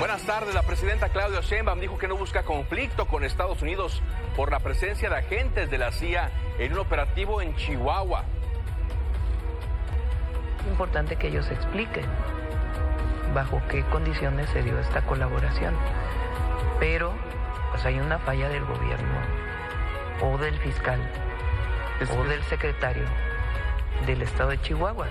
Buenas tardes. La presidenta Claudia Sheinbaum dijo que no busca conflicto con Estados Unidos por la presencia de agentes de la CIA en un operativo en Chihuahua. Es importante que ellos expliquen bajo qué condiciones se dio esta colaboración. Pero pues hay una falla del gobierno o del fiscal o del secretario del estado de Chihuahua.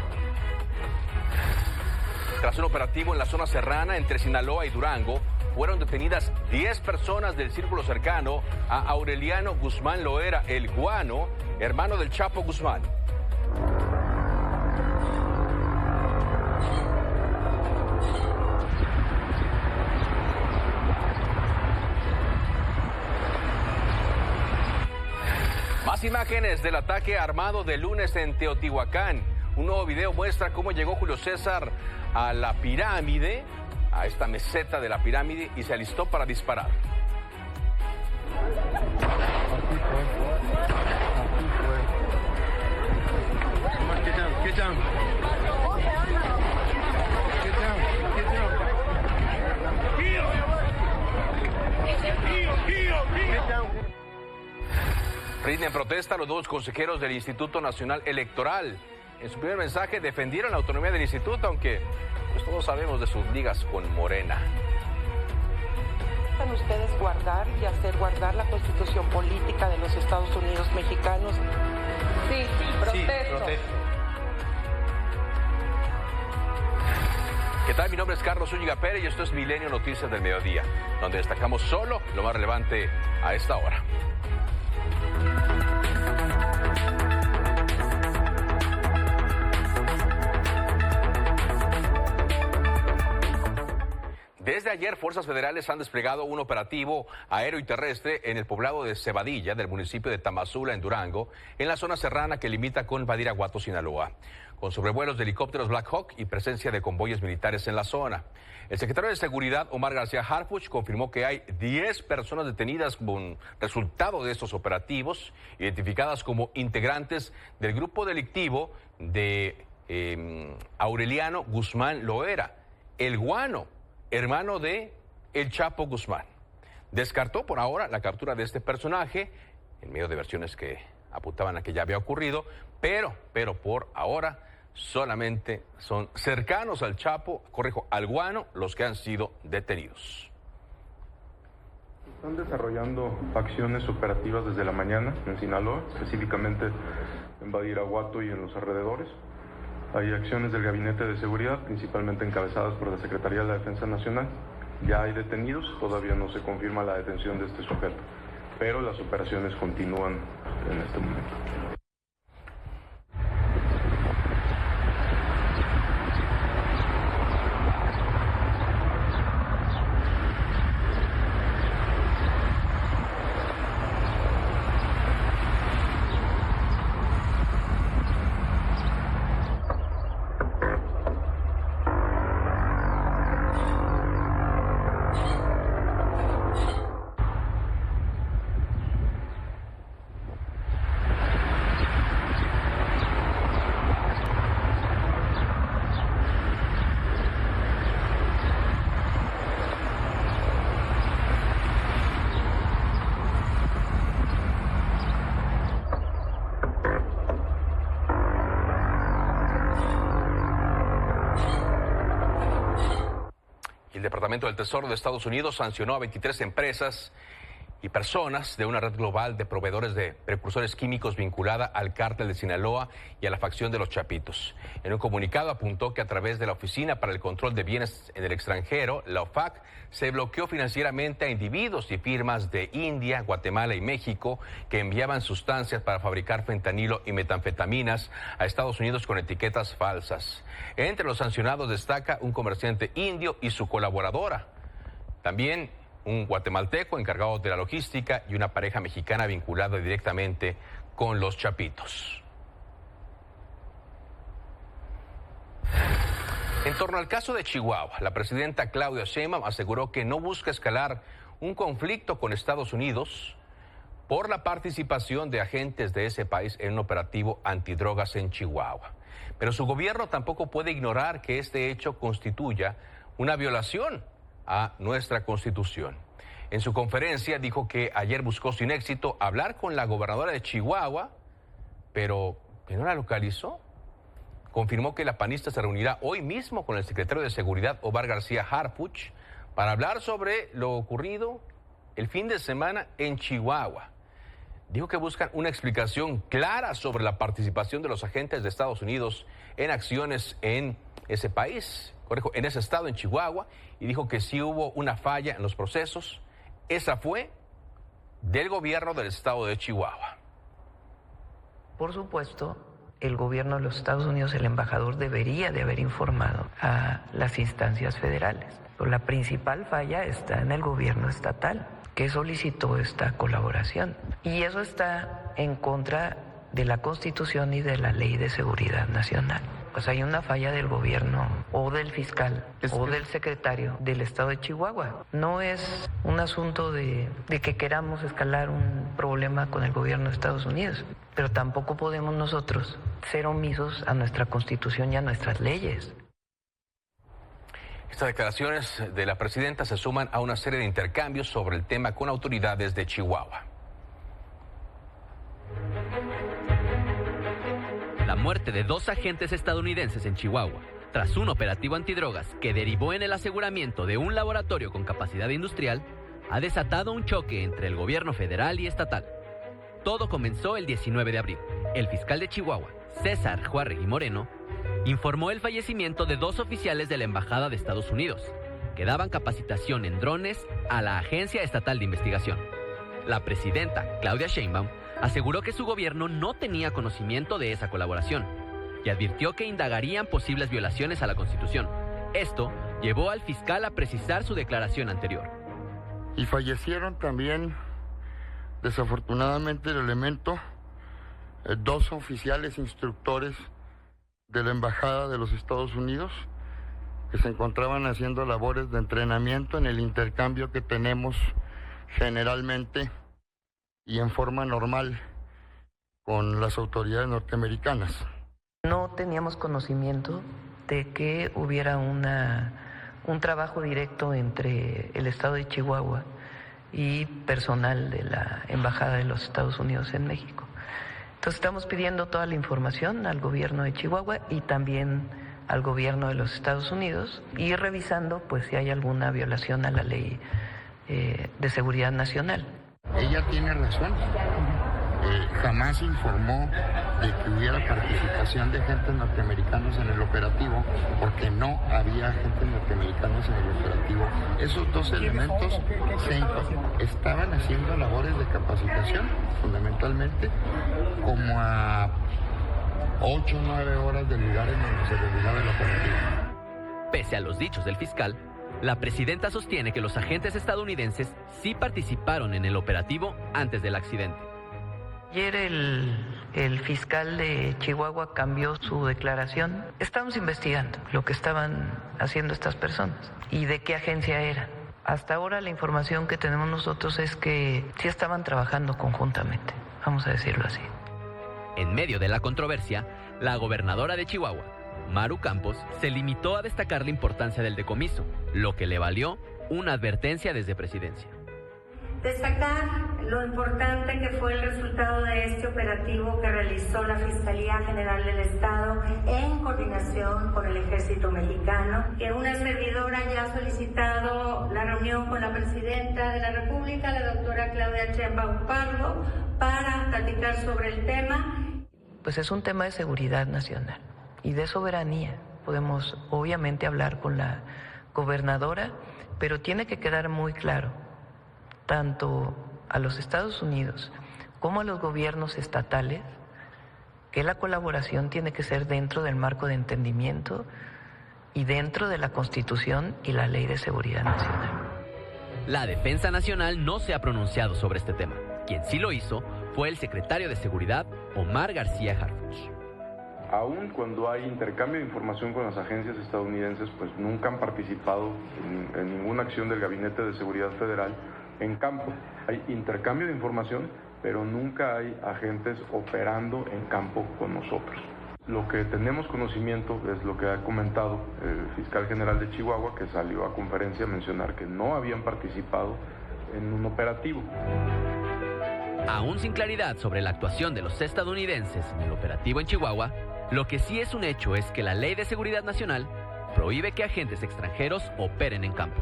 Tras un operativo en la zona serrana entre Sinaloa y Durango, fueron detenidas 10 personas del círculo cercano a Aureliano Guzmán Loera, el Guano, hermano del Chapo Guzmán. Más imágenes del ataque armado de lunes en Teotihuacán. Un nuevo video muestra cómo llegó Julio César a la pirámide, a esta meseta de la pirámide, y se alistó para disparar. Rinden protesta a los dos consejeros del Instituto Nacional Electoral. En su primer mensaje defendieron la autonomía del instituto, aunque pues todos sabemos de sus ligas con Morena. ¿Van ustedes guardar y hacer guardar la Constitución política de los Estados Unidos mexicanos? Sí, protesto. Sí, protesto. ¿Qué tal? Mi nombre es Carlos Zúñiga Pérez y esto es Milenio Noticias del Mediodía, donde destacamos solo lo más relevante a esta hora. Desde ayer, fuerzas federales han desplegado un operativo aéreo y terrestre en el poblado de Cebadilla, del municipio de Tamazula, en Durango, en la zona serrana que limita con Badiraguato, Sinaloa, con sobrevuelos de helicópteros Black Hawk y presencia de convoyes militares en la zona. El secretario de Seguridad, Omar García Harfuch, confirmó que hay 10 personas detenidas como resultado de estos operativos, identificadas como integrantes del grupo delictivo de Aureliano Guzmán Loera, el Guano, hermano de el Chapo Guzmán. Descartó por ahora la captura de este personaje, en medio de versiones que apuntaban a que ya había ocurrido, pero por ahora solamente son cercanos al Chapo, al Guano, los que han sido detenidos. Están desarrollando acciones operativas desde la mañana en Sinaloa, específicamente en Badiraguato y en los alrededores. Hay acciones del Gabinete de Seguridad, principalmente encabezadas por la Secretaría de la Defensa Nacional. Ya hay detenidos, todavía no se confirma la detención de este sujeto, pero las operaciones continúan en este momento. El Departamento del Tesoro de Estados Unidos sancionó a 23 empresas y personas de una red global de proveedores de precursores químicos vinculada al cártel de Sinaloa y a la facción de los Chapitos. En un comunicado apuntó que a través de la Oficina para el Control de Bienes en el Extranjero, la OFAC, se bloqueó financieramente a individuos y firmas de India, Guatemala y México que enviaban sustancias para fabricar fentanilo y metanfetaminas a Estados Unidos con etiquetas falsas. Entre los sancionados destaca un comerciante indio y su colaboradora. También un guatemalteco encargado de la logística y una pareja mexicana vinculada directamente con los Chapitos. En torno al caso de Chihuahua, la presidenta Claudia Sheinbaum aseguró que no busca escalar un conflicto con Estados Unidos por la participación de agentes de ese país en un operativo antidrogas en Chihuahua. Pero su gobierno tampoco puede ignorar que este hecho constituya una violación a nuestra Constitución. En su conferencia dijo que ayer buscó sin éxito hablar con la gobernadora de Chihuahua, pero que no la localizó. Confirmó que la panista se reunirá hoy mismo con el secretario de Seguridad, Omar García Harfuch, para hablar sobre lo ocurrido el fin de semana en Chihuahua. Dijo que buscan una explicación clara sobre la participación de los agentes de Estados Unidos en acciones en ese país, en ese estado, en Chihuahua, y dijo que sí hubo una falla en los procesos. Esa fue del gobierno del estado de Chihuahua. Por supuesto, el gobierno de los Estados Unidos, el embajador, debería de haber informado a las instancias federales. Pero la principal falla está en el gobierno estatal, que solicitó esta colaboración. Y eso está en contra de la Constitución y de la Ley de Seguridad Nacional. Pues hay una falla del gobierno o del fiscal o del secretario del estado de Chihuahua. No es un asunto de que queramos escalar un problema con el gobierno de Estados Unidos, pero tampoco podemos nosotros ser omisos a nuestra Constitución y a nuestras leyes. Estas declaraciones de la presidenta se suman a una serie de intercambios sobre el tema con autoridades de Chihuahua. La muerte de 2 agentes estadounidenses en Chihuahua, tras un operativo antidrogas que derivó en el aseguramiento de un laboratorio con capacidad industrial, ha desatado un choque entre el gobierno federal y estatal. Todo comenzó el 19 de abril. El fiscal de Chihuahua, César Juárregui Moreno, informó el fallecimiento de 2 oficiales de la Embajada de Estados Unidos, que daban capacitación en drones a la Agencia Estatal de Investigación. La presidenta, Claudia Sheinbaum, aseguró que su gobierno no tenía conocimiento de esa colaboración y advirtió que indagarían posibles violaciones a la Constitución. Esto llevó al fiscal a precisar su declaración anterior. Y fallecieron también, desafortunadamente, el elemento, 2 oficiales instructores de la Embajada de los Estados Unidos que se encontraban haciendo labores de entrenamiento en el intercambio que tenemos generalmente y en forma normal con las autoridades norteamericanas. No teníamos conocimiento de que hubiera un trabajo directo entre el estado de Chihuahua y personal de la Embajada de los Estados Unidos en México. Entonces estamos pidiendo toda la información al gobierno de Chihuahua y también al gobierno de los Estados Unidos y revisando pues si hay alguna violación a la ley de seguridad nacional. Ella tiene razón. Jamás informó de que hubiera participación de agentes norteamericanos en el operativo, porque no había agentes norteamericanos en el operativo. Esos 2 elementos estaban haciendo labores de capacitación, fundamentalmente, como a 8 o 9 horas del lugar en donde se realizaba el operativo. Pese a los dichos del fiscal, la presidenta sostiene que los agentes estadounidenses sí participaron en el operativo antes del accidente. Ayer el fiscal de Chihuahua cambió su declaración. Estamos investigando lo que estaban haciendo estas personas y de qué agencia era. Hasta ahora la información que tenemos nosotros es que sí estaban trabajando conjuntamente, vamos a decirlo así. En medio de la controversia, la gobernadora de Chihuahua, Maru Campos, se limitó a destacar la importancia del decomiso, lo que le valió una advertencia desde presidencia. Destacar lo importante que fue el resultado de este operativo que realizó la Fiscalía General del Estado en coordinación con el Ejército Mexicano, que una servidora ya ha solicitado la reunión con la Presidenta de la República, la doctora Claudia Sheinbaum Pardo, para platicar sobre el tema. Pues es un tema de seguridad nacional y de soberanía. Podemos obviamente hablar con la gobernadora, pero tiene que quedar muy claro, tanto a los Estados Unidos como a los gobiernos estatales, que la colaboración tiene que ser dentro del marco de entendimiento y dentro de la Constitución y la Ley de Seguridad Nacional. La Defensa Nacional no se ha pronunciado sobre este tema. Quien sí lo hizo fue el secretario de Seguridad, Omar García Harfuch. Aún cuando hay intercambio de información con las agencias estadounidenses, pues nunca han participado en ninguna acción del Gabinete de Seguridad Federal en campo. Hay intercambio de información, pero nunca hay agentes operando en campo con nosotros. Lo que tenemos conocimiento es lo que ha comentado el fiscal general de Chihuahua, que salió a conferencia a mencionar que no habían participado en un operativo. Aún sin claridad sobre la actuación de los estadounidenses en el operativo en Chihuahua, lo que sí es un hecho es que la Ley de Seguridad Nacional prohíbe que agentes extranjeros operen en campo.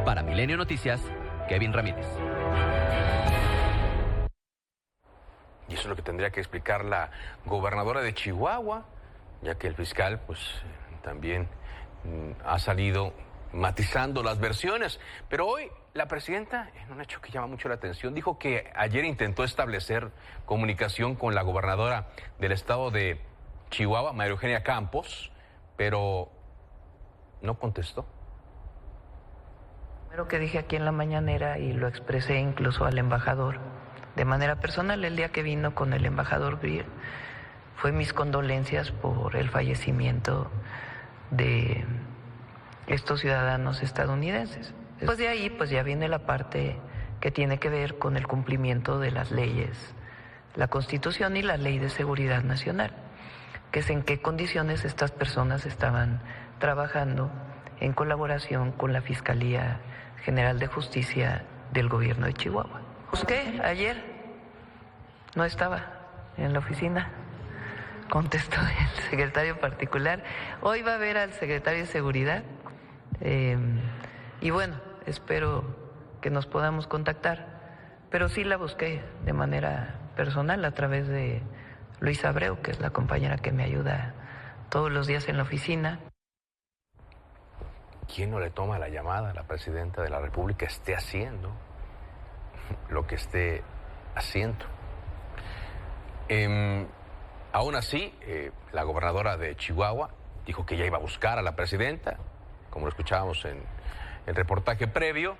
Para Milenio Noticias, Kevin Ramírez. Y eso es lo que tendría que explicar la gobernadora de Chihuahua, ya que el fiscal pues también ha salido matizando las versiones. Pero hoy la presidenta, en un hecho que llama mucho la atención, dijo que ayer intentó establecer comunicación con la gobernadora del estado de Chihuahua, María Eugenia Campos, pero no contestó. Lo que dije aquí en la mañanera y lo expresé incluso al embajador de manera personal el día que vino con el embajador Greer, fue mis condolencias por el fallecimiento de estos ciudadanos estadounidenses. Después de ahí, pues ya viene la parte que tiene que ver con el cumplimiento de las leyes, la Constitución y la Ley de Seguridad Nacional, que es en qué condiciones estas personas estaban trabajando en colaboración con la Fiscalía General de Justicia del Gobierno de Chihuahua. Busqué ayer, no estaba en la oficina, contestó el secretario particular. Hoy va a ver al secretario de Seguridad y bueno, espero que nos podamos contactar, pero sí la busqué de manera personal a través de Luisa Abreu, que es la compañera que me ayuda todos los días en la oficina. ¿Quién no le toma la llamada a la presidenta de la República esté haciendo lo que esté haciendo? Aún así, la gobernadora de Chihuahua dijo que ya iba a buscar a la presidenta, como lo escuchábamos en el reportaje previo.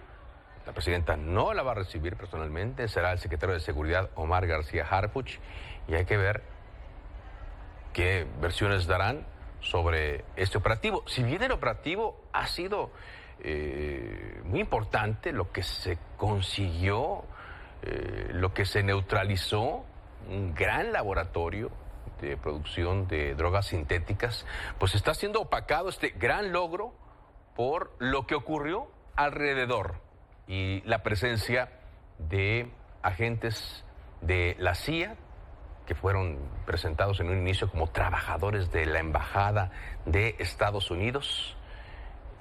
La presidenta no la va a recibir personalmente, será el secretario de Seguridad, Omar García Harfuch, y hay que ver qué versiones darán sobre este operativo. Si bien el operativo ha sido muy importante, lo que se consiguió, lo que se neutralizó, un gran laboratorio de producción de drogas sintéticas, pues está siendo opacado este gran logro por lo que ocurrió alrededor y la presencia de agentes de la CIA que fueron presentados en un inicio como trabajadores de la Embajada de Estados Unidos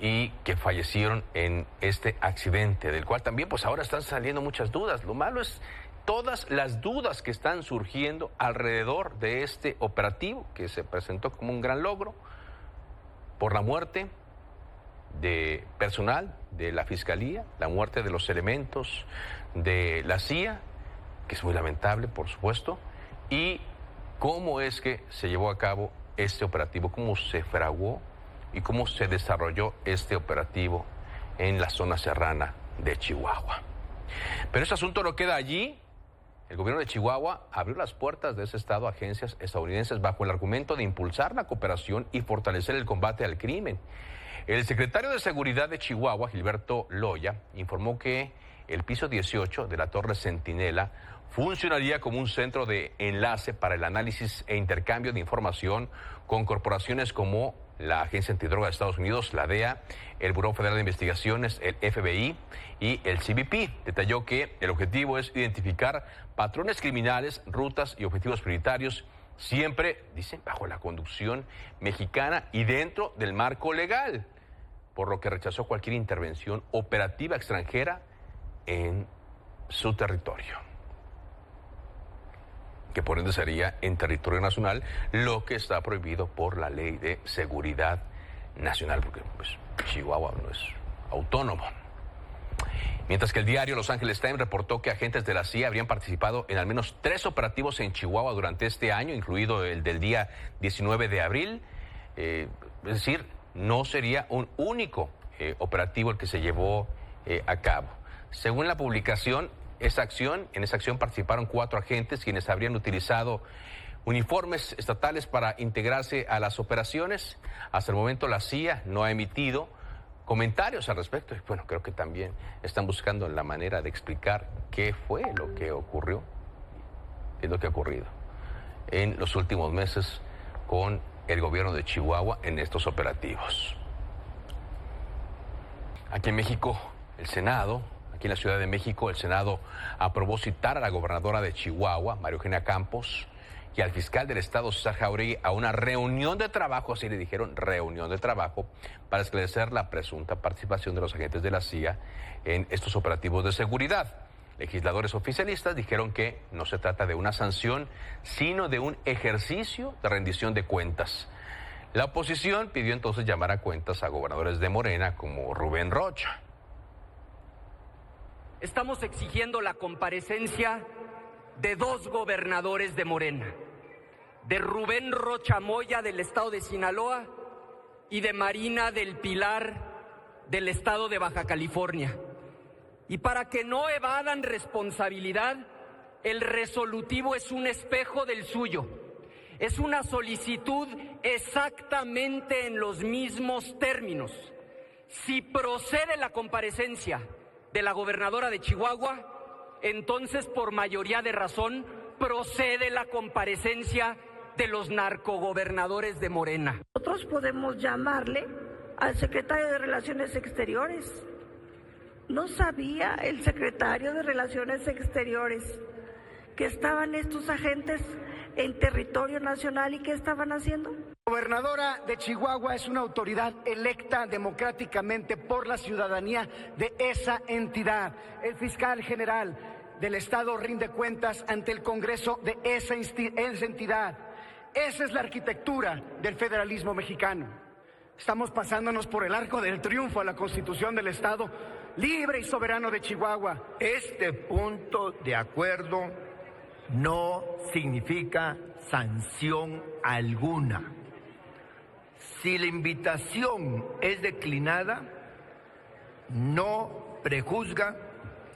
y que fallecieron en este accidente, del cual también pues ahora están saliendo muchas dudas. Lo malo es todas las dudas que están surgiendo alrededor de este operativo que se presentó como un gran logro por la muerte de personal de la Fiscalía, la muerte de los elementos de la CIA, que es muy lamentable, por supuesto, y cómo es que se llevó a cabo este operativo, cómo se fraguó y cómo se desarrolló este operativo en la zona serrana de Chihuahua. Pero ese asunto no queda allí. El gobierno de Chihuahua abrió las puertas de ese estado a agencias estadounidenses bajo el argumento de impulsar la cooperación y fortalecer el combate al crimen. El secretario de Seguridad de Chihuahua, Gilberto Loya, informó que el piso 18 de la Torre Centinela funcionaría como un centro de enlace para el análisis e intercambio de información con corporaciones como la Agencia Antidroga de Estados Unidos, la DEA, el Buró Federal de Investigaciones, el FBI y el CBP. Detalló que el objetivo es identificar patrones criminales, rutas y objetivos prioritarios, siempre, dicen, bajo la conducción mexicana y dentro del marco legal, por lo que rechazó cualquier intervención operativa extranjera en su territorio, que por ende sería en territorio nacional, lo que está prohibido por la Ley de Seguridad Nacional, porque pues, Chihuahua no es autónomo. Mientras que el diario Los Angeles Times reportó que agentes de la CIA habrían participado en al menos 3 operativos en Chihuahua durante este año, incluido el del día 19 de abril. Es decir, no sería un único operativo el que se llevó a cabo. Según la publicación, en esa acción participaron 4 agentes quienes habrían utilizado uniformes estatales para integrarse a las operaciones. Hasta el momento la CIA no ha emitido comentarios al respecto. Y bueno, creo que también están buscando la manera de explicar qué fue lo que ocurrió, qué es lo que ha ocurrido en los últimos meses con el gobierno de Chihuahua en estos operativos. Aquí en México, el Senado, aquí en la Ciudad de México, el Senado aprobó citar a la gobernadora de Chihuahua, María Eugenia Campos, y al fiscal del estado, César Jauregui, a una reunión de trabajo, así le dijeron, reunión de trabajo, para esclarecer la presunta participación de los agentes de la CIA en estos operativos de seguridad. Legisladores oficialistas dijeron que no se trata de una sanción, sino de un ejercicio de rendición de cuentas. La oposición pidió entonces llamar a cuentas a gobernadores de Morena como Rubén Rocha. Estamos exigiendo la comparecencia de 2 gobernadores de Morena, de Rubén Rocha Moya del estado de Sinaloa y de Marina del Pilar del estado de Baja California. Y para que no evadan responsabilidad, el resolutivo es un espejo del suyo. Es una solicitud exactamente en los mismos términos. Si procede la comparecencia de la gobernadora de Chihuahua, entonces por mayoría de razón procede la comparecencia de los narcogobernadores de Morena. Nosotros podemos llamarle al secretario de Relaciones Exteriores. ¿No sabía el secretario de Relaciones Exteriores que estaban estos agentes en territorio nacional y qué estaban haciendo? La gobernadora de Chihuahua es una autoridad electa democráticamente por la ciudadanía de esa entidad. El fiscal general del estado rinde cuentas ante el Congreso de esa entidad. Esa es la arquitectura del federalismo mexicano. Estamos pasándonos por el arco del triunfo a la Constitución del Estado libre y soberano de Chihuahua. Este punto de acuerdo no significa sanción alguna. Si la invitación es declinada, no prejuzga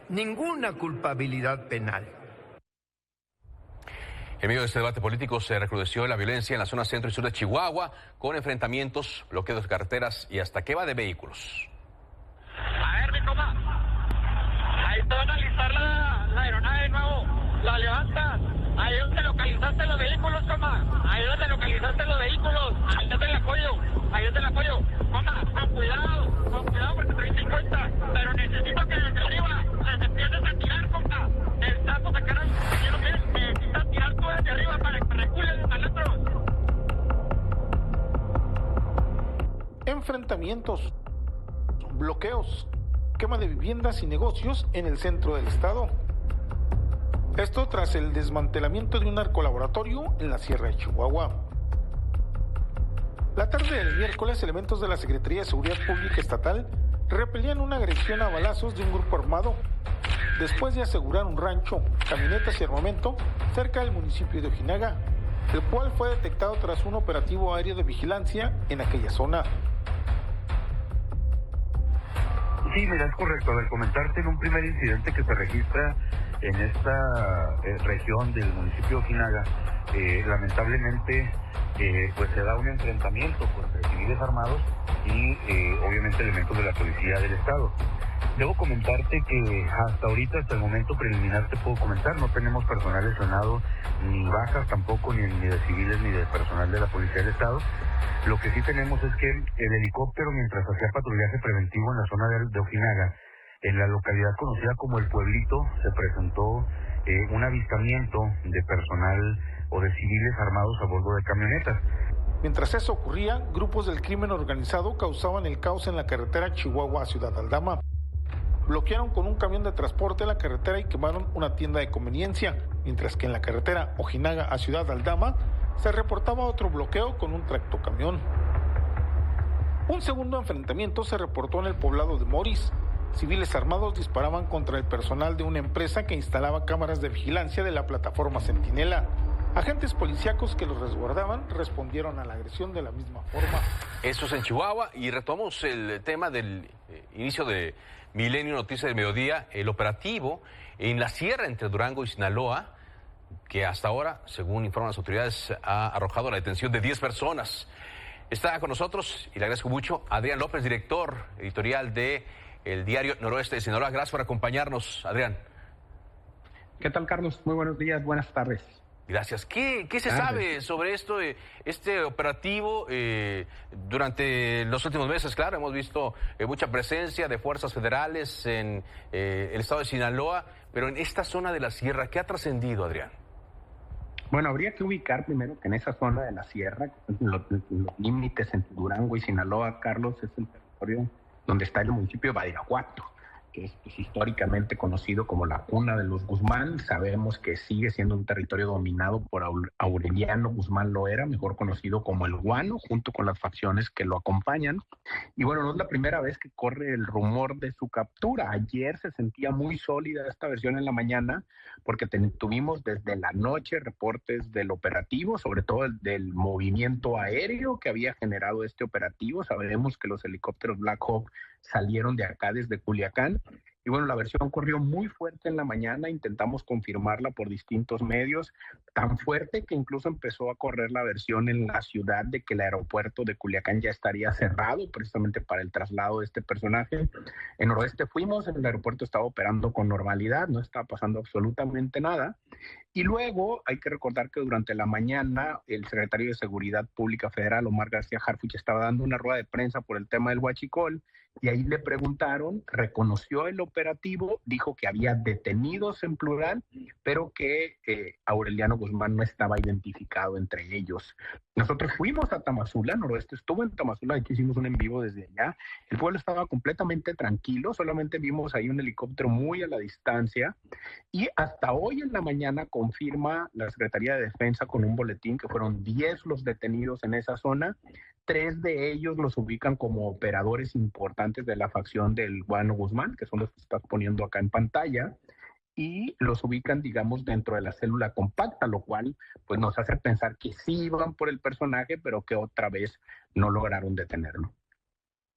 ninguna culpabilidad penal. En medio de este debate político se recrudeció la violencia en la zona centro y sur de Chihuahua, con enfrentamientos, bloqueos de carreteras y hasta quema de vehículos. A ver, mi compa, ahí te van a alistar la aeronave de nuevo, la levantas, ahí donde localizaste los vehículos, compa, ahí donde localizaste los vehículos, ahí está el apoyo, compa, con cuidado porque te diste cuenta, pero necesito que desde arriba les empieces a tirar, compa, necesitamos sacar al compañero que necesitas tirar tú desde arriba para que reculen los malandros. Enfrentamientos, bloqueos, quema de viviendas y negocios en el centro del estado. Esto tras el desmantelamiento de un narcolaboratorio en la Sierra de Chihuahua. La tarde del miércoles, elementos de la Secretaría de Seguridad Pública Estatal repelían una agresión a balazos de un grupo armado después de asegurar un rancho, camionetas y armamento cerca del municipio de Ojinaga, el cual fue detectado tras un operativo aéreo de vigilancia en aquella zona. Sí, mira, es correcto. A ver, comentarte en un primer incidente que se registra en esta región del municipio de Ojinaga, lamentablemente pues se da un enfrentamiento contra civiles armados y obviamente elementos de la policía del estado. Debo comentarte que hasta el momento preliminar te puedo comentar, no tenemos personal lesionado, ni bajas tampoco, ni de civiles ni de personal de la policía del estado. Lo que sí tenemos es que el helicóptero, mientras hacía patrullaje preventivo en la zona de Ojinaga, en la localidad conocida como El Pueblito, se presentó un avistamiento de personal o de civiles armados a bordo de camionetas. Mientras eso ocurría, grupos del crimen organizado causaban el caos en la carretera Chihuahua a Ciudad Aldama. Bloquearon con un camión de transporte la carretera y quemaron una tienda de conveniencia, mientras que en la carretera Ojinaga a Ciudad Aldama se reportaba otro bloqueo con un tractocamión. Un segundo enfrentamiento se reportó en el poblado de Moris. Civiles armados disparaban contra el personal de una empresa que instalaba cámaras de vigilancia de la plataforma Centinela. Agentes policíacos que los resguardaban respondieron a la agresión de la misma forma. Eso es en Chihuahua y retomamos el tema del inicio de Milenio Noticias del Mediodía, el operativo en la sierra entre Durango y Sinaloa, que hasta ahora, según informan las autoridades, ha arrojado la detención de 10 personas. Está con nosotros, y le agradezco mucho, Adrián López, director editorial de el diario Noroeste de Sinaloa. Gracias por acompañarnos, Adrián. ¿Qué tal, Carlos? Muy buenos días, buenas tardes. Gracias. ¿Qué se sabe sobre esto, este operativo? Durante los últimos meses, claro, hemos visto mucha presencia de fuerzas federales en el estado de Sinaloa, pero en esta zona de la sierra, ¿qué ha trascendido, Adrián? Bueno, habría que ubicar primero que en esa zona de la sierra, los límites entre Durango y Sinaloa, Carlos, es el territorio donde está el municipio de Badiraguato, que es pues, históricamente conocido como la cuna de los Guzmán. Sabemos que sigue siendo un territorio dominado por Aureliano Guzmán Loera, mejor conocido como el Guano, junto con las facciones que lo acompañan. Y bueno, no es la primera vez que corre el rumor de su captura. Ayer se sentía muy sólida esta versión en la mañana, porque tuvimos desde la noche reportes del operativo, sobre todo del movimiento aéreo que había generado este operativo. Sabemos que los helicópteros Black Hawk salieron de acá desde Culiacán. Y bueno, la versión corrió muy fuerte en la mañana, intentamos confirmarla por distintos medios, tan fuerte que incluso empezó a correr la versión en la ciudad de que el aeropuerto de Culiacán ya estaría cerrado precisamente para el traslado de este personaje. En Noroeste fuimos, el aeropuerto estaba operando con normalidad, no estaba pasando absolutamente nada. Y luego hay que recordar que durante la mañana el secretario de Seguridad Pública Federal, Omar García Harfuch, estaba dando una rueda de prensa por el tema del huachicol, y ahí le preguntaron, reconoció el operativo, dijo que había detenidos en plural, pero que Aureliano Guzmán no estaba identificado entre ellos. Nosotros fuimos a Tamazula, Noroeste estuvo en Tamazula, de hecho hicimos un en vivo desde allá. El pueblo estaba completamente tranquilo, solamente vimos ahí un helicóptero muy a la distancia, y hasta hoy en la mañana confirma la Secretaría de Defensa con un boletín que fueron 10 los detenidos en esa zona. 3 de ellos los ubican como operadores importantes de la facción del Guano Guzmán, que son los que estás poniendo acá en pantalla, y los ubican, digamos, dentro de la célula compacta, lo cual pues nos hace pensar que sí iban por el personaje, pero que otra vez no lograron detenerlo.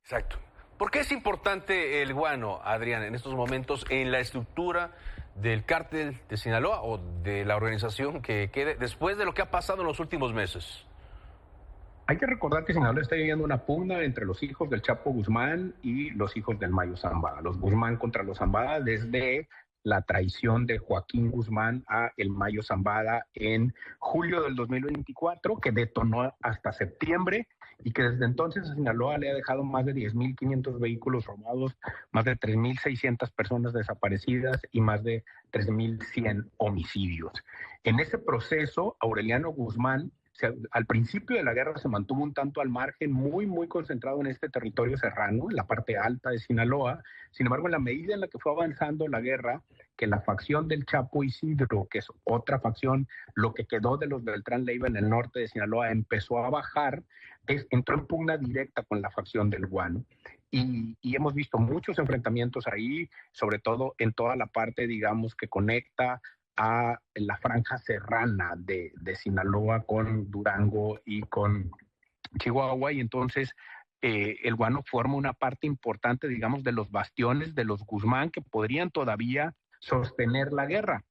Exacto. ¿Por qué es importante el guano, Adrián, en estos momentos en la estructura del cártel de Sinaloa o de la organización que quede después de lo que ha pasado en los últimos meses? Hay que recordar que Sinaloa está viviendo una pugna entre los hijos del Chapo Guzmán y los hijos del Mayo Zambada. Los Guzmán contra los Zambada desde la traición de Joaquín Guzmán a el Mayo Zambada en julio del 2024, que detonó hasta septiembre y que desde entonces a Sinaloa le ha dejado más de 10.500 vehículos robados, más de 3.600 personas desaparecidas y más de 3.100 homicidios. En ese proceso, Aureliano Guzmán, al principio de la guerra se mantuvo un tanto al margen, muy concentrado en este territorio serrano, en la parte alta de Sinaloa. Sin embargo, en la medida en la que fue avanzando la guerra, que la facción del Chapo Isidro, que es otra facción, lo que quedó de los Beltrán Leiva en el norte de Sinaloa, empezó a bajar, entró en pugna directa con la facción del Guano. Y hemos visto muchos enfrentamientos ahí, sobre todo en toda la parte, digamos, que conecta a la franja serrana de Sinaloa con Durango y con Chihuahua, y entonces el Guano forma una parte importante, digamos, de los bastiones de los Guzmán que podrían todavía sostener la guerra.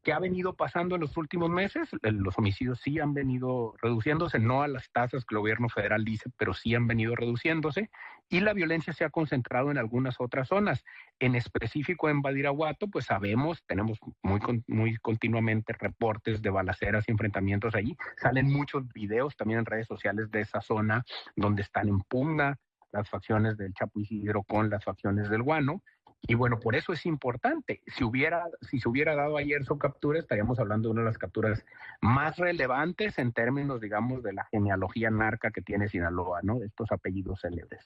¿Qué ha venido pasando en los últimos meses? Los homicidios sí han venido reduciéndose, no a las tasas que el gobierno federal dice, pero sí han venido reduciéndose, y la violencia se ha concentrado en algunas otras zonas. En específico en Badiraguato, pues sabemos, tenemos muy continuamente reportes de balaceras y enfrentamientos allí. Salen muchos videos también en redes sociales de esa zona donde están en pugna las facciones del Chapo Isidro con las facciones del Guano. Y bueno, por eso es importante. Si se hubiera dado ayer su captura, estaríamos hablando de una de las capturas más relevantes en términos, digamos, de la genealogía narca que tiene Sinaloa, ¿no? De estos apellidos célebres.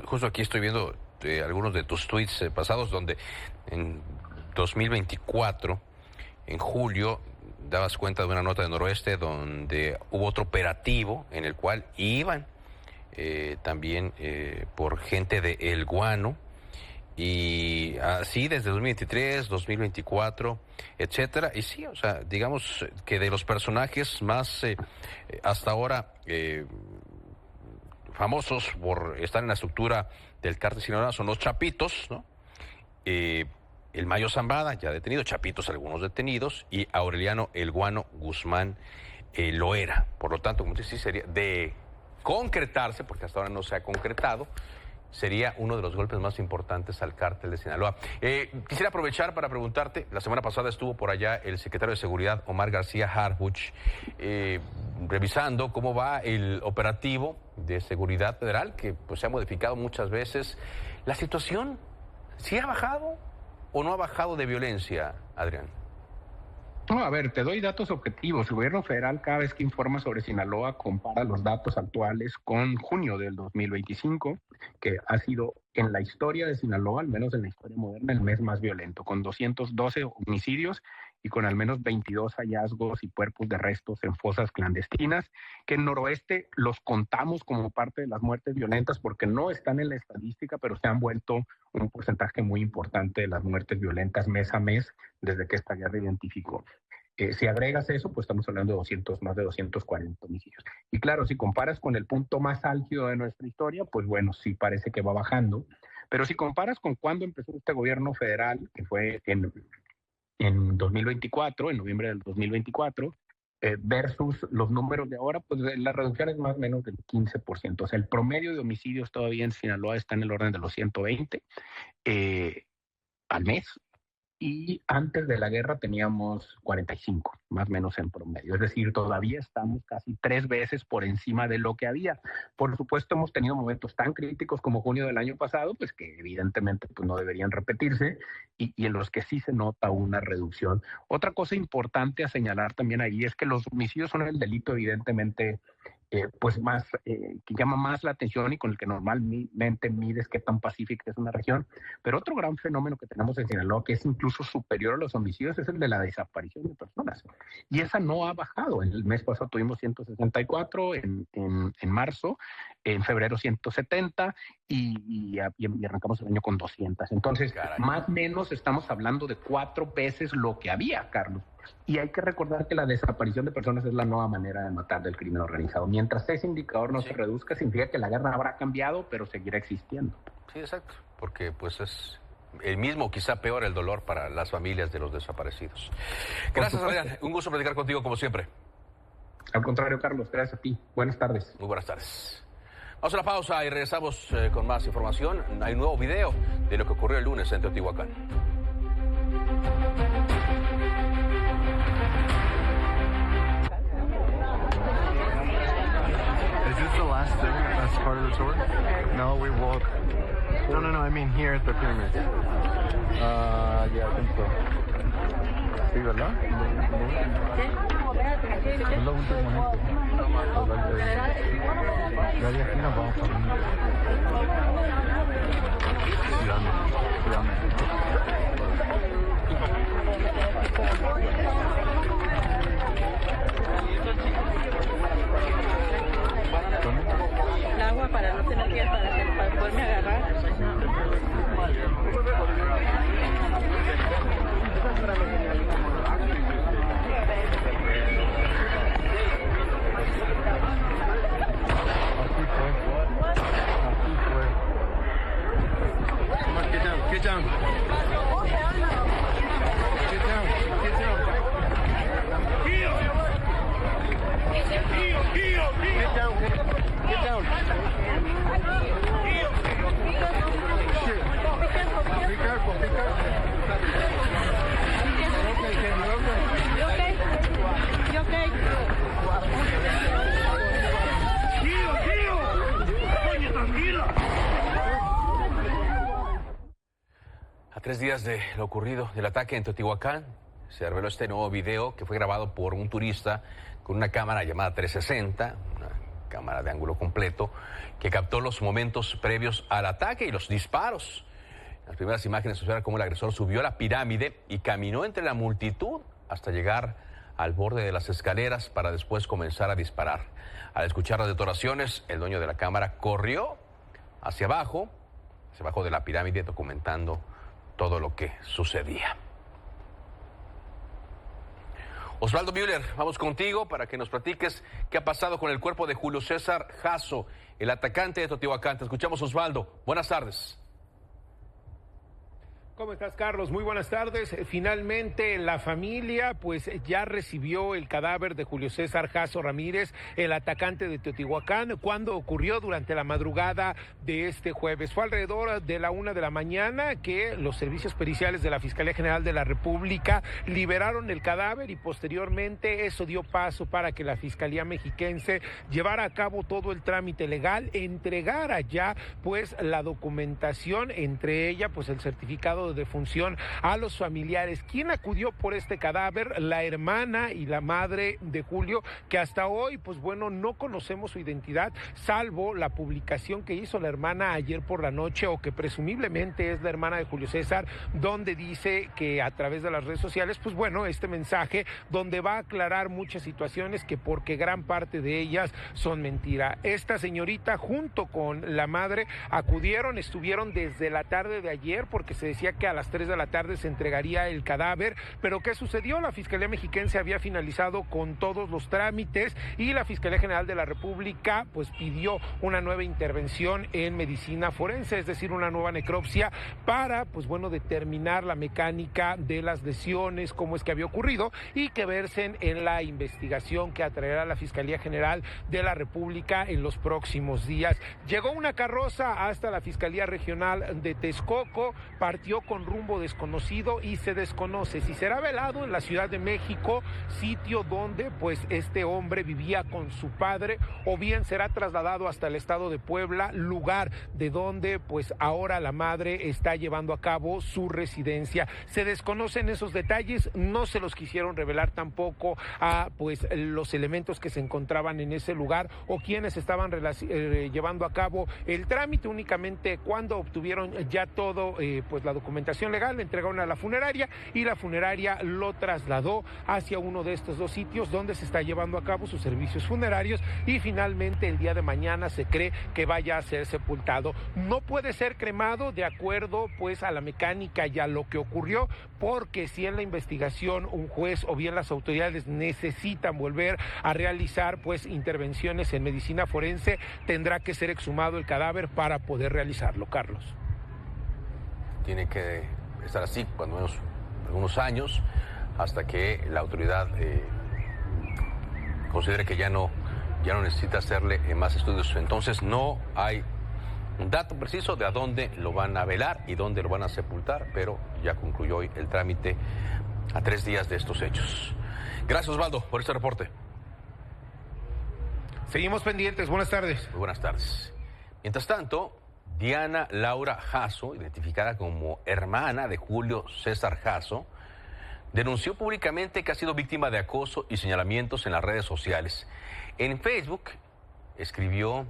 Justo aquí estoy viendo algunos de tus tweets pasados donde en 2024, en julio, dabas cuenta de una nota de Noroeste donde hubo otro operativo en el cual iban también por gente de El Guano. Y así desde 2023, 2024, etcétera. Y sí, o sea, digamos que de los personajes más hasta ahora famosos por estar en la estructura del cártel Sinaloa son los Chapitos, ¿no? El Mayo Zambada, ya detenido, Chapitos algunos detenidos, y Aureliano El Guano Guzmán Loera. Por lo tanto, como te decía, sería de concretarse, porque hasta ahora no se ha concretado, sería uno de los golpes más importantes al cártel de Sinaloa. Quisiera aprovechar para preguntarte, la semana pasada estuvo por allá el secretario de Seguridad, Omar García Harfuch, revisando cómo va el operativo de seguridad federal, que pues se ha modificado muchas veces. ¿La situación sí ha bajado o no ha bajado de violencia, Adrián? No, a ver, te doy datos objetivos. El gobierno federal, cada vez que informa sobre Sinaloa, compara los datos actuales con junio del 2025, que ha sido en la historia de Sinaloa, al menos en la historia moderna, el mes más violento, con 212 homicidios y con al menos 22 hallazgos y cuerpos de restos en fosas clandestinas, que en Noroeste los contamos como parte de las muertes violentas porque no están en la estadística, pero se han vuelto un porcentaje muy importante de las muertes violentas mes a mes desde que esta guerra identificó. Si agregas eso, pues estamos hablando de más de 240 homicidios. Y claro, si comparas con el punto más álgido de nuestra historia, pues bueno, sí parece que va bajando. Pero si comparas con cuando empezó este gobierno federal, que fue en 2024, en noviembre del 2024, versus los números de ahora, pues la reducción es más o menos del 15%. O sea, el promedio de homicidios todavía en Sinaloa está en el orden de los 120 al mes. Y antes de la guerra teníamos 45, más o menos en promedio. Es decir, todavía estamos casi 3 veces por encima de lo que había. Por supuesto, hemos tenido momentos tan críticos como junio del año pasado, pues que evidentemente pues, no deberían repetirse, y en los que sí se nota una reducción. Otra cosa importante a señalar también ahí es que los homicidios son el delito evidentemente pues más, que llama más la atención y con el que normalmente mides qué tan pacífica es una región. Pero otro gran fenómeno que tenemos en Sinaloa, que es incluso superior a los homicidios, es el de la desaparición de personas. Y esa no ha bajado. En el mes pasado tuvimos 164, en marzo, en febrero 170 y arrancamos el año con 200. Entonces, más o menos estamos hablando de 4 veces lo que había, Carlos. Y hay que recordar que la desaparición de personas es la nueva manera de matar del crimen organizado. Mientras ese indicador no se reduzca, significa que la guerra habrá cambiado, pero seguirá existiendo. Sí, exacto, porque pues es el mismo, quizá peor, el dolor para las familias de los desaparecidos. Gracias, Adrián. Un gusto platicar contigo como siempre. Al contrario, Carlos, gracias a ti. Buenas tardes. Muy buenas tardes. Vamos a la pausa y regresamos con más información. Hay un nuevo video de lo que ocurrió el lunes en Teotihuacán. Is this the last thing that's part of the tour? No, we walk. No, I mean here at the pyramids. Yeah, I think so. Sí, ¿verdad? Es lo último. Ya de aquí nos vamos para mí. El agua para no tener que ir para poderme agarrar. Get down. A 3 días de lo ocurrido del ataque en Teotihuacán, se reveló este nuevo video que fue grabado por un turista con una cámara llamada 360, una cámara de ángulo completo, que captó los momentos previos al ataque y los disparos. En las primeras imágenes se observa cómo el agresor subió a la pirámide y caminó entre la multitud hasta llegar al borde de las escaleras para después comenzar a disparar. Al escuchar las detonaciones, el dueño de la cámara corrió hacia abajo de la pirámide, documentando todo lo que sucedía. Osvaldo Müller, vamos contigo para que nos platiques qué ha pasado con el cuerpo de Julio César Jasso, el atacante de Teotihuacán. Te escuchamos, Osvaldo. Buenas tardes. ¿Cómo estás, Carlos? Muy buenas tardes. Finalmente la familia pues ya recibió el cadáver de Julio César Jasso Ramírez, el atacante de Teotihuacán, cuando ocurrió durante la madrugada de este jueves. Fue alrededor de la 1 de la mañana que los servicios periciales de la Fiscalía General de la República liberaron el cadáver y posteriormente eso dio paso para que la Fiscalía Mexiquense llevara a cabo todo el trámite legal, entregara ya pues la documentación, entre ella pues el certificado de defunción a los familiares. ¿Quién acudió por este cadáver? La hermana y la madre de Julio, que hasta hoy pues bueno no conocemos su identidad, salvo la publicación que hizo la hermana ayer por la noche, o que presumiblemente es la hermana de Julio César, donde dice que a través de las redes sociales pues bueno este mensaje donde va a aclarar muchas situaciones que porque gran parte de ellas son mentira. Esta señorita junto con la madre estuvieron desde la tarde de ayer porque se decía que a las 3 de la tarde se entregaría el cadáver, pero ¿qué sucedió? La Fiscalía Mexiquense había finalizado con todos los trámites y la Fiscalía General de la República pues pidió una nueva intervención en medicina forense, es decir, una nueva necropsia para pues bueno determinar la mecánica de las lesiones, cómo es que había ocurrido y que versen en la investigación que atraerá la Fiscalía General de la República en los próximos días. Llegó una carroza hasta la Fiscalía Regional de Texcoco, partió con rumbo desconocido y se desconoce si será velado en la Ciudad de México, sitio donde pues este hombre vivía con su padre, o bien será trasladado hasta el estado de Puebla, lugar de donde pues ahora la madre está llevando a cabo su residencia. Se desconocen esos detalles, no se los quisieron revelar tampoco a pues los elementos que se encontraban en ese lugar o quienes estaban llevando a cabo el trámite. Únicamente cuando obtuvieron ya todo pues la documentación legal, le entregaron a la funeraria y la funeraria lo trasladó hacia uno de estos dos sitios donde se está llevando a cabo sus servicios funerarios y finalmente el día de mañana se cree que vaya a ser sepultado. No puede ser cremado de acuerdo pues a la mecánica y a lo que ocurrió, porque si en la investigación un juez o bien las autoridades necesitan volver a realizar pues intervenciones en medicina forense, tendrá que ser exhumado el cadáver para poder realizarlo, Carlos. Tiene que estar así, cuando menos algunos años, hasta que la autoridad considere que ya no necesita hacerle más estudios. Entonces no hay un dato preciso de a dónde lo van a velar y dónde lo van a sepultar, pero ya concluyó hoy el trámite a 3 días de estos hechos. Gracias, Osvaldo, por este reporte. Seguimos pendientes. Buenas tardes. Muy buenas tardes. Mientras tanto, Diana Laura Jasso, identificada como hermana de Julio César Jasso, denunció públicamente que ha sido víctima de acoso y señalamientos en las redes sociales. En Facebook escribió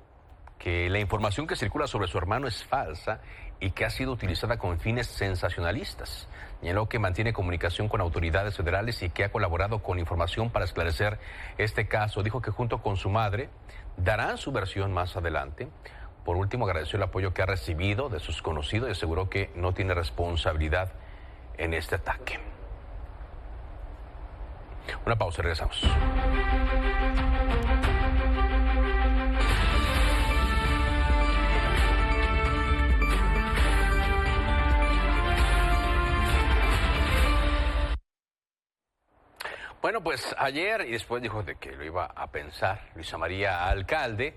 que la información que circula sobre su hermano es falsa y que ha sido utilizada con fines sensacionalistas. Señaló que mantiene comunicación con autoridades federales y que ha colaborado con información para esclarecer este caso. Dijo que junto con su madre darán su versión más adelante. Por último, agradeció el apoyo que ha recibido de sus conocidos y aseguró que no tiene responsabilidad en este ataque. Una pausa y regresamos. Bueno, pues ayer, y después dijo de que lo iba a pensar, Luisa María Alcalde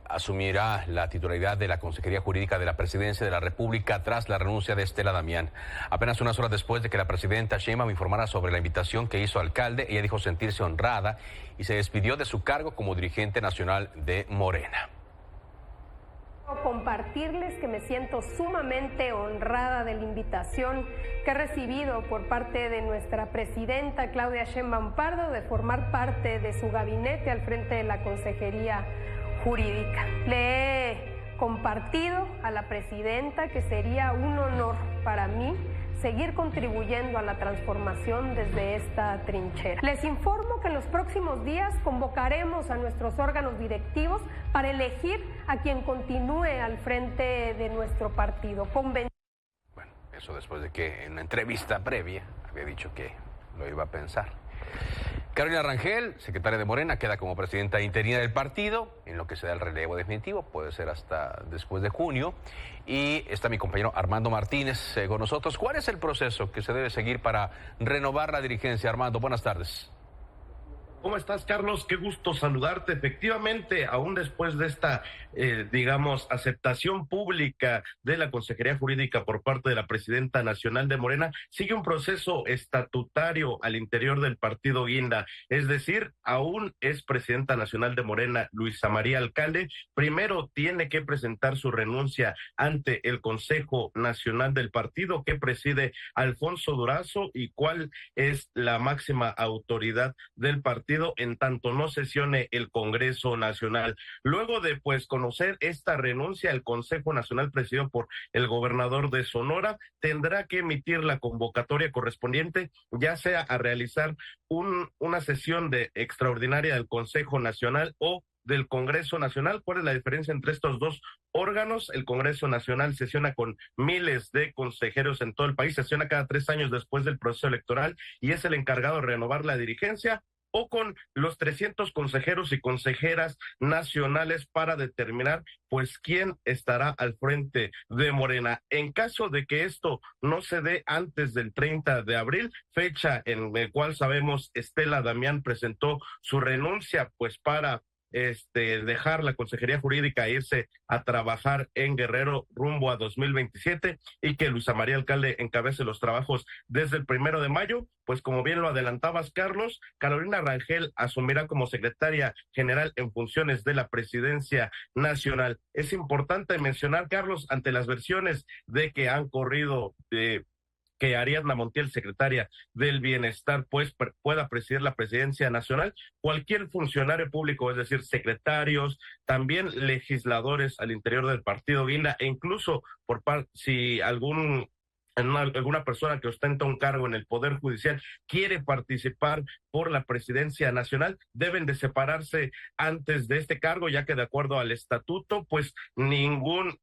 asumirá la titularidad de la Consejería Jurídica de la Presidencia de la República tras la renuncia de Estela Damián. Apenas unas horas después de que la presidenta Sheinbaum informara sobre la invitación que hizo Alcalde, ella dijo sentirse honrada y se despidió de su cargo como dirigente nacional de Morena. Compartirles que me siento sumamente honrada de la invitación que he recibido por parte de nuestra presidenta Claudia Sheinbaum Pardo de formar parte de su gabinete al frente de la Consejería Jurídica. Le he compartido a la presidenta que sería un honor para mí seguir contribuyendo a la transformación desde esta trinchera. Les informo que en los próximos días convocaremos a nuestros órganos directivos para elegir a quien continúe al frente de nuestro partido. Bueno, eso después de que en una entrevista previa había dicho que lo iba a pensar. Carolina Rangel, secretaria de Morena, queda como presidenta interina del partido, en lo que se da el relevo definitivo, puede ser hasta después de junio. Y está mi compañero Armando Martínez con nosotros. ¿Cuál es el proceso que se debe seguir para renovar la dirigencia? Armando, buenas tardes. ¿Cómo estás, Carlos? Qué gusto saludarte. Efectivamente, aún después de esta, aceptación pública de la Consejería Jurídica por parte de la presidenta nacional de Morena, sigue un proceso estatutario al interior del partido Guinda. Es decir, aún es presidenta nacional de Morena, Luisa María Alcalde. Primero tiene que presentar su renuncia ante el Consejo Nacional del partido que preside Alfonso Durazo y cuál es la máxima autoridad del partido en tanto no sesione el Congreso Nacional. Luego de conocer esta renuncia, el Consejo Nacional presidido por el gobernador de Sonora tendrá que emitir la convocatoria correspondiente, ya sea a realizar una sesión extraordinaria del Consejo Nacional o del Congreso Nacional. ¿Cuál es la diferencia entre estos dos órganos? El Congreso Nacional sesiona con miles de consejeros en todo el país, sesiona cada 3 años después del proceso electoral y es el encargado de renovar la dirigencia, o con los 300 consejeros y consejeras nacionales para determinar quién estará al frente de Morena. En caso de que esto no se dé antes del 30 de abril, fecha en la cual sabemos Estela Damián presentó su renuncia para dejar la Consejería Jurídica e irse a trabajar en Guerrero rumbo a 2027 y que Luisa María Alcalde encabece los trabajos desde el 1 de mayo, como bien lo adelantabas, Carlos, Carolina Rangel asumirá como secretaria general en funciones de la presidencia nacional. Es importante mencionar, Carlos, ante las versiones de que han corrido que Ariadna Montiel, secretaria del Bienestar, pueda presidir la presidencia nacional, cualquier funcionario público, es decir, secretarios, también legisladores al interior del partido Guinda, e incluso si alguna persona que ostenta un cargo en el Poder Judicial quiere participar por la presidencia nacional, deben de separarse antes de este cargo, ya que de acuerdo al estatuto, ningún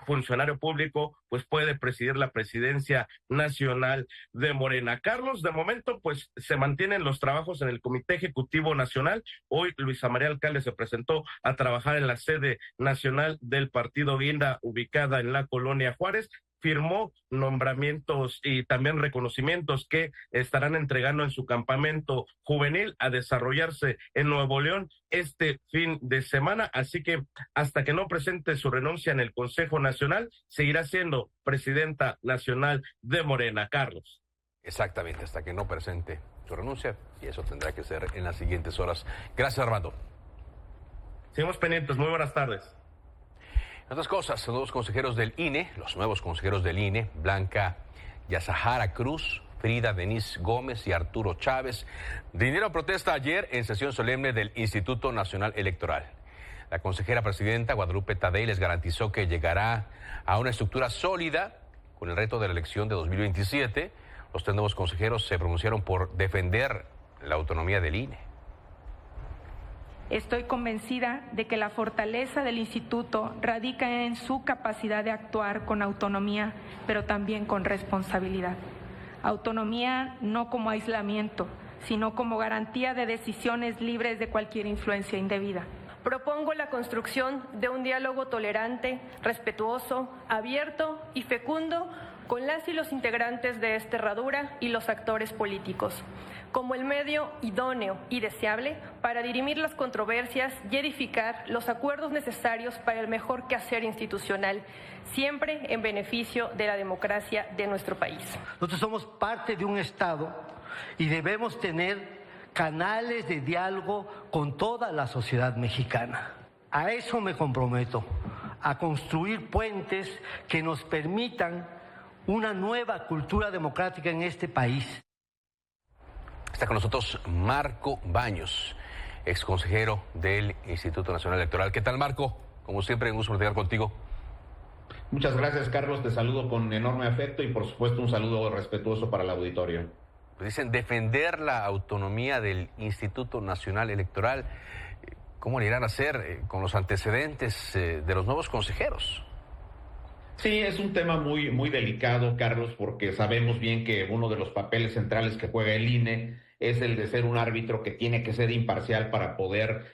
funcionario público puede presidir la presidencia nacional de Morena. Carlos, de momento se mantienen los trabajos en el Comité Ejecutivo Nacional. Hoy Luisa María Alcalde se presentó a trabajar en la sede nacional del partido Guinda, ubicada en la Colonia Juárez. Firmó nombramientos y también reconocimientos que estarán entregando en su campamento juvenil a desarrollarse en Nuevo León este fin de semana, así que hasta que no presente su renuncia en el Consejo Nacional, seguirá siendo presidenta nacional de Morena. Carlos. Exactamente, hasta que no presente su renuncia, y eso tendrá que ser en las siguientes horas. Gracias, Armando. Seguimos pendientes, muy buenas tardes. Otras cosas, los nuevos consejeros del INE, Blanca Yazahara Cruz, Frida Denise Gómez y Arturo Chávez, rindieron protesta ayer en sesión solemne del Instituto Nacional Electoral. La consejera presidenta Guadalupe Tadei les garantizó que llegará a una estructura sólida con el reto de la elección de 2027. Los 3 nuevos consejeros se pronunciaron por defender la autonomía del INE. Estoy convencida de que la fortaleza del instituto radica en su capacidad de actuar con autonomía, pero también con responsabilidad. Autonomía no como aislamiento, sino como garantía de decisiones libres de cualquier influencia indebida. Propongo la construcción de un diálogo tolerante, respetuoso, abierto y fecundo con las y los integrantes de esta herradura y los actores políticos, como el medio idóneo y deseable para dirimir las controversias y edificar los acuerdos necesarios para el mejor quehacer institucional, siempre en beneficio de la democracia de nuestro país. Nosotros somos parte de un Estado y debemos tener canales de diálogo con toda la sociedad mexicana. A eso me comprometo, a construir puentes que nos permitan una nueva cultura democrática en este país. Está con nosotros Marco Baños, ex consejero del Instituto Nacional Electoral. ¿Qué tal, Marco? Como siempre, un gusto platicar contigo. Muchas gracias, Carlos. Te saludo con enorme afecto y, por supuesto, un saludo respetuoso para el auditorio. Dicen defender la autonomía del Instituto Nacional Electoral. ¿Cómo le irán a hacer con los antecedentes de los nuevos consejeros? Sí, es un tema muy delicado, Carlos, porque sabemos bien que uno de los papeles centrales que juega el INE es el de ser un árbitro que tiene que ser imparcial para poder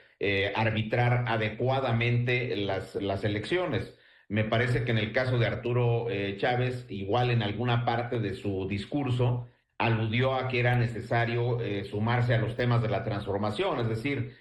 arbitrar adecuadamente las elecciones. Me parece que en el caso de Arturo Chávez, igual en alguna parte de su discurso, aludió a que era necesario sumarse a los temas de la transformación, es decir,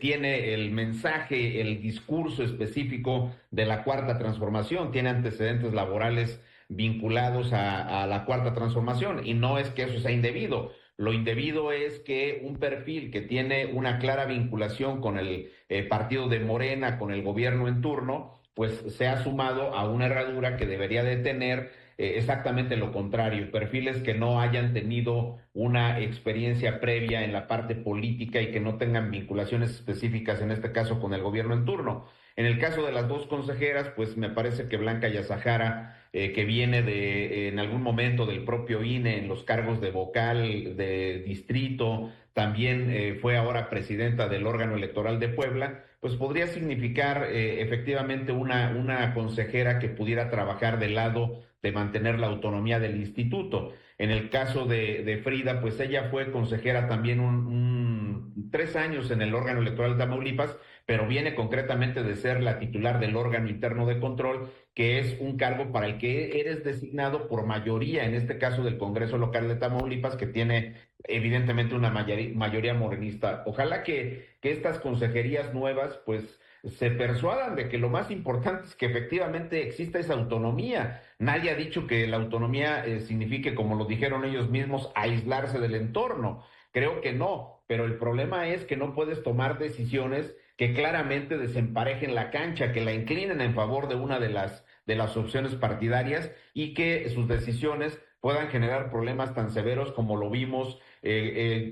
tiene el mensaje, el discurso específico de la Cuarta Transformación, tiene antecedentes laborales vinculados a la Cuarta Transformación, y no es que eso sea indebido. Lo indebido es que un perfil que tiene una clara vinculación con el partido de Morena, con el gobierno en turno, pues se ha sumado a una herradura que debería de tener exactamente lo contrario, perfiles que no hayan tenido una experiencia previa en la parte política y que no tengan vinculaciones específicas, en este caso con el gobierno en turno. En el caso de las dos consejeras, pues me parece que Blanca Yazahara, que viene en algún momento del propio INE en los cargos de vocal de distrito, también fue ahora presidenta del órgano electoral de Puebla, pues podría significar efectivamente una consejera que pudiera trabajar del lado de mantener la autonomía del instituto. En el caso de Frida, pues ella fue consejera también 3 años en el órgano electoral de Tamaulipas, pero viene concretamente de ser la titular del órgano interno de control, que es un cargo para el que eres designado por mayoría, en este caso del Congreso Local de Tamaulipas, que tiene evidentemente una mayoría morenista. Ojalá que estas consejerías nuevas, pues, se persuadan de que lo más importante es que efectivamente exista esa autonomía. Nadie ha dicho que la autonomía signifique, como lo dijeron ellos mismos, aislarse del entorno. Creo que no, pero el problema es que no puedes tomar decisiones que claramente desemparejen la cancha, que la inclinen en favor de una de las opciones partidarias y que sus decisiones puedan generar problemas tan severos como lo vimos.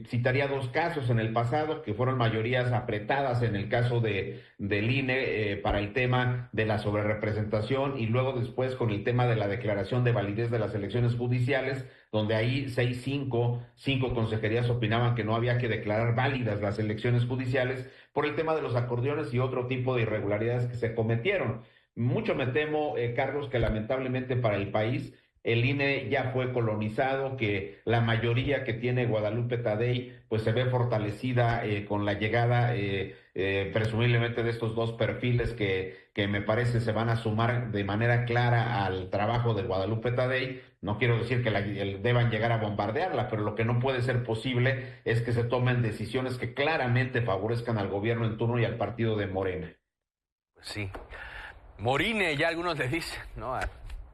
Citaría 2 casos en el pasado, que fueron mayorías apretadas en el caso del INE para el tema de la sobrerepresentación, y luego después con el tema de la declaración de validez de las elecciones judiciales, donde ahí 5 consejerías opinaban que no había que declarar válidas las elecciones judiciales por el tema de los acordeones y otro tipo de irregularidades que se cometieron. Mucho me temo, Carlos, que lamentablemente para el país el INE ya fue colonizado, que la mayoría que tiene Guadalupe Tadei pues se ve fortalecida con la llegada presumiblemente de estos 2 perfiles que me parece se van a sumar de manera clara al trabajo de Guadalupe Tadei. No quiero decir que deban llegar a bombardearla, pero lo que no puede ser posible es que se tomen decisiones que claramente favorezcan al gobierno en turno y al partido de Morena. Sí. Morine, ya algunos le dicen, ¿no?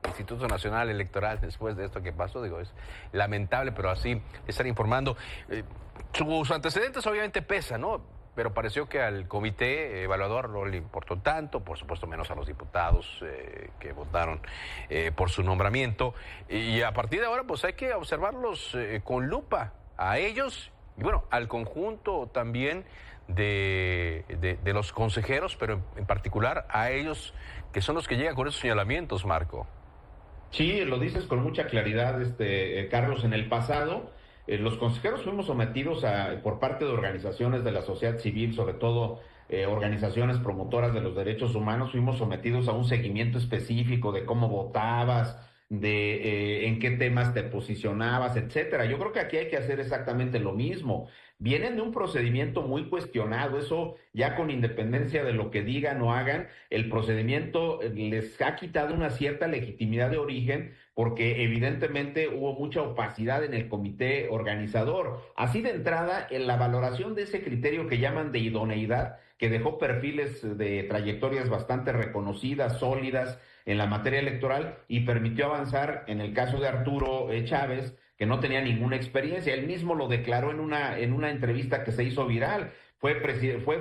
Instituto Nacional Electoral, después de esto que pasó, digo, es lamentable, pero así están informando. Sus antecedentes obviamente pesan, ¿no? Pero pareció que al comité evaluador no le importó tanto, por supuesto menos a los diputados que votaron por su nombramiento. Y a partir de ahora, pues hay que observarlos con lupa, a ellos y bueno, al conjunto también de los consejeros, pero en particular a ellos que son los que llegan con esos señalamientos, Marco. Sí, lo dices con mucha claridad, Carlos. En el pasado, los consejeros fuimos sometidos por parte de organizaciones de la sociedad civil, sobre todo organizaciones promotoras de los derechos humanos, fuimos sometidos a un seguimiento específico de cómo votabas, de en qué temas te posicionabas, etcétera. Yo creo que aquí hay que hacer exactamente lo mismo. Vienen de un procedimiento muy cuestionado, eso ya con independencia de lo que digan o hagan, el procedimiento les ha quitado una cierta legitimidad de origen, porque evidentemente hubo mucha opacidad en el comité organizador. Así de entrada, en la valoración de ese criterio que llaman de idoneidad, que dejó perfiles de trayectorias bastante reconocidas, sólidas en la materia electoral, y permitió avanzar en el caso de Arturo Chávez, que no tenía ninguna experiencia. Él mismo lo declaró en una entrevista que se hizo viral. Fue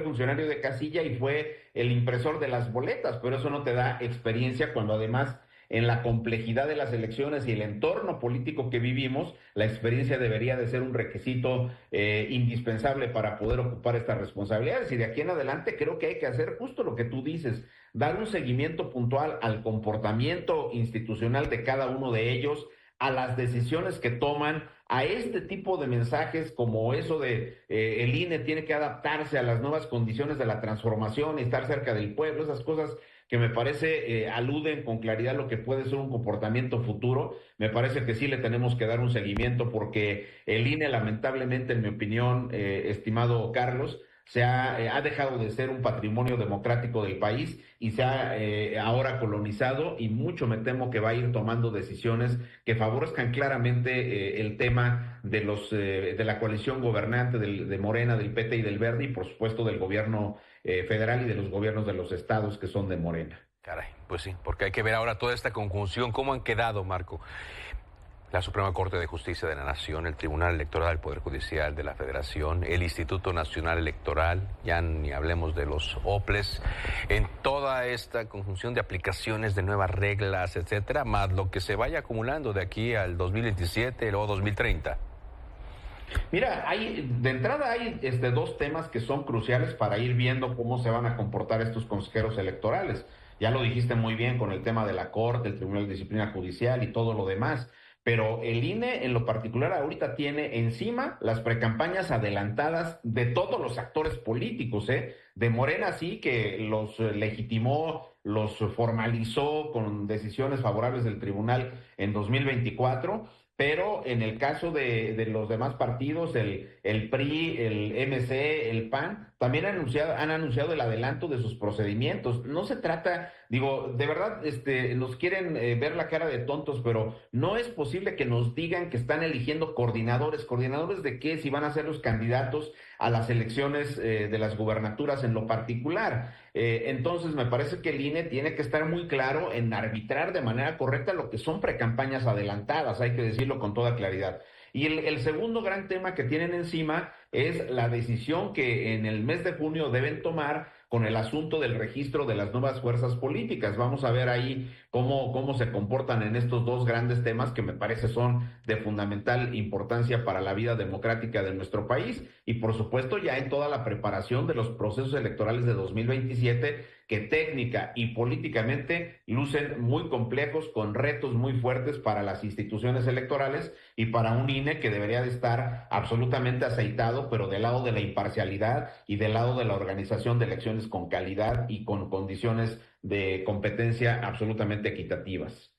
funcionario de casilla y fue el impresor de las boletas, pero eso no te da experiencia cuando además en la complejidad de las elecciones y el entorno político que vivimos, la experiencia debería de ser un requisito indispensable para poder ocupar estas responsabilidades. Y de aquí en adelante creo que hay que hacer justo lo que tú dices, dar un seguimiento puntual al comportamiento institucional de cada uno de ellos, a las decisiones que toman, a este tipo de mensajes como eso de el INE tiene que adaptarse a las nuevas condiciones de la transformación y estar cerca del pueblo. Esas cosas que me parece aluden con claridad lo que puede ser un comportamiento futuro. Me parece que sí le tenemos que dar un seguimiento porque el INE, lamentablemente, en mi opinión, estimado Carlos, ha dejado de ser un patrimonio democrático del país y se ha ahora colonizado, y mucho me temo que va a ir tomando decisiones que favorezcan claramente el tema de la coalición gobernante de Morena, del PT y del Verde, y por supuesto del gobierno federal y de los gobiernos de los estados que son de Morena. Caray, pues sí, porque hay que ver ahora toda esta conjunción, cómo han quedado, Marco. La Suprema Corte de Justicia de la Nación, el Tribunal Electoral del Poder Judicial de la Federación, el Instituto Nacional Electoral, ya ni hablemos de los OPLES, en toda esta conjunción de aplicaciones de nuevas reglas, etcétera, más lo que se vaya acumulando de aquí al 2027, luego 2030. Mira, de entrada hay dos temas que son cruciales para ir viendo cómo se van a comportar estos consejeros electorales. Ya lo dijiste muy bien con el tema de la Corte, el Tribunal de Disciplina Judicial y todo lo demás. Pero el INE en lo particular ahorita tiene encima las precampañas adelantadas de todos los actores políticos, de Morena sí, que los legitimó, los formalizó con decisiones favorables del tribunal en 2024, pero en el caso de los demás partidos, el PRI, el MC, el PAN, también han anunciado el adelanto de sus procedimientos. No se trata, de verdad, nos quieren ver la cara de tontos, pero no es posible que nos digan que están eligiendo coordinadores. ¿Coordinadores de qué? Si van a ser los candidatos a las elecciones de las gubernaturas en lo particular. Entonces me parece que el INE tiene que estar muy claro en arbitrar de manera correcta lo que son precampañas adelantadas, hay que decirlo con toda claridad. Y el segundo gran tema que tienen encima es la decisión que en el mes de junio deben tomar con el asunto del registro de las nuevas fuerzas políticas. Vamos a ver ahí cómo se comportan en estos dos grandes temas que me parece son de fundamental importancia para la vida democrática de nuestro país, y por supuesto ya en toda la preparación de los procesos electorales de 2027, que técnica y políticamente lucen muy complejos, con retos muy fuertes para las instituciones electorales y para un INE que debería de estar absolutamente aceitado, pero del lado de la imparcialidad y del lado de la organización de elecciones con calidad y con condiciones de competencia absolutamente equitativas.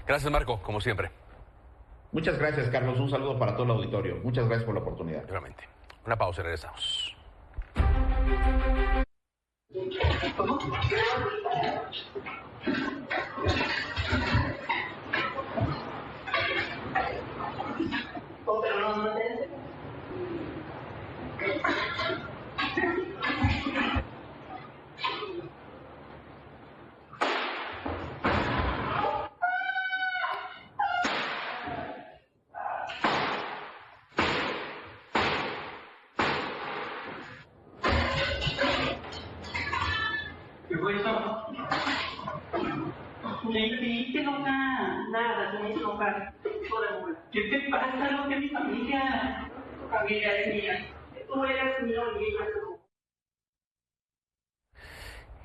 Gracias, Marco, como siempre. Muchas gracias, Carlos. Un saludo para todo el auditorio. Muchas gracias por la oportunidad. Realmente. Una pausa y regresamos. Le impediste nada, me hizo enojar. ¿Qué te pasa? Lo que mi familia es mía. Tú eres mío y ella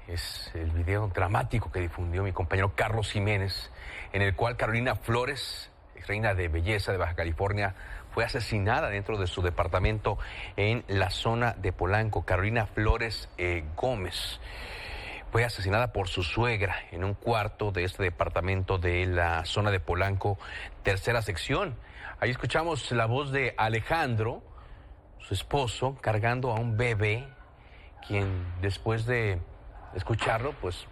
es el video dramático que difundió mi compañero Carlos Jiménez, en el cual Carolina Flores, reina de belleza de Baja California, fue asesinada dentro de su departamento en la zona de Polanco. Carolina Flores Gómez fue asesinada por su suegra en un cuarto de este departamento de la zona de Polanco, tercera sección. Ahí escuchamos la voz de Alejandro, su esposo, cargando a un bebé, quien después de escucharlo, pues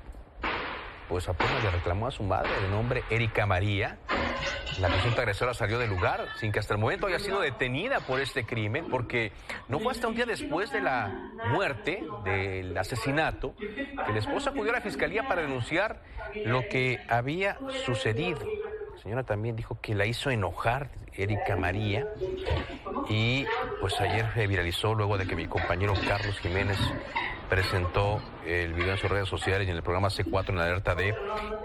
apenas le reclamó a su madre, de nombre Erika María. La presunta agresora salió del lugar sin que hasta el momento haya sido detenida por este crimen, porque no fue hasta un día después de la muerte, del asesinato, que la esposa acudió a la fiscalía para denunciar lo que había sucedido. La señora también dijo que la hizo enojar Erika María, y pues ayer se viralizó luego de que mi compañero Carlos Jiménez presentó el video en sus redes sociales y en el programa C4 en la alerta de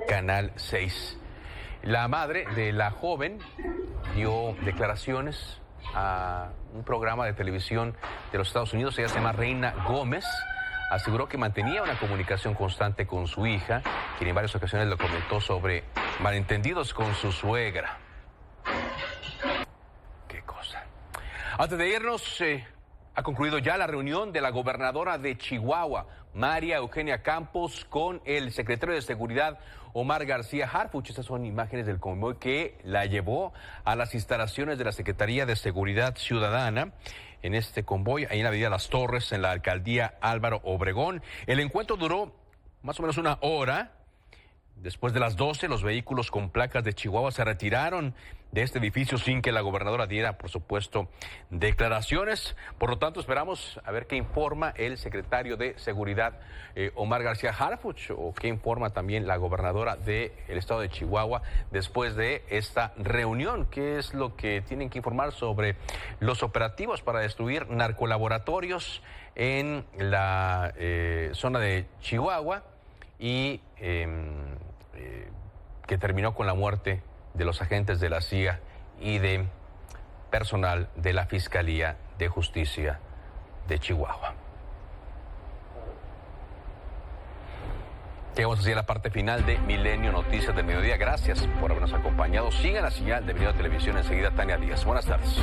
Canal 6. La madre de la joven dio declaraciones a un programa de televisión de los Estados Unidos. Ella se llama Reina Gómez. Aseguró que mantenía una comunicación constante con su hija, quien en varias ocasiones lo comentó sobre malentendidos con su suegra. Qué cosa. Antes de irnos, Ha concluido ya la reunión de la gobernadora de Chihuahua, María Eugenia Campos, con el secretario de Seguridad, Omar García Harfuch. Estas son imágenes del convoy que la llevó a las instalaciones de la Secretaría de Seguridad Ciudadana. En este convoy, ahí en la avenida Las Torres, en la alcaldía Álvaro Obregón. El encuentro duró más o menos una hora. Después de las 12, los vehículos con placas de Chihuahua se retiraron de este edificio sin que la gobernadora diera, por supuesto, declaraciones. Por lo tanto, esperamos a ver qué informa el secretario de Seguridad, Omar García Harfuch, o qué informa también la gobernadora del estado de Chihuahua después de esta reunión. ¿Qué es lo que tienen que informar sobre los operativos para destruir narcolaboratorios en la zona de Chihuahua y que terminó con la muerte de los agentes de la CIA y de personal de la Fiscalía de Justicia de Chihuahua? Llegamos así a la parte final de Milenio Noticias del Mediodía. Gracias por habernos acompañado. Sigan la señal de Video Televisión. Enseguida, Tania Díaz. Buenas tardes.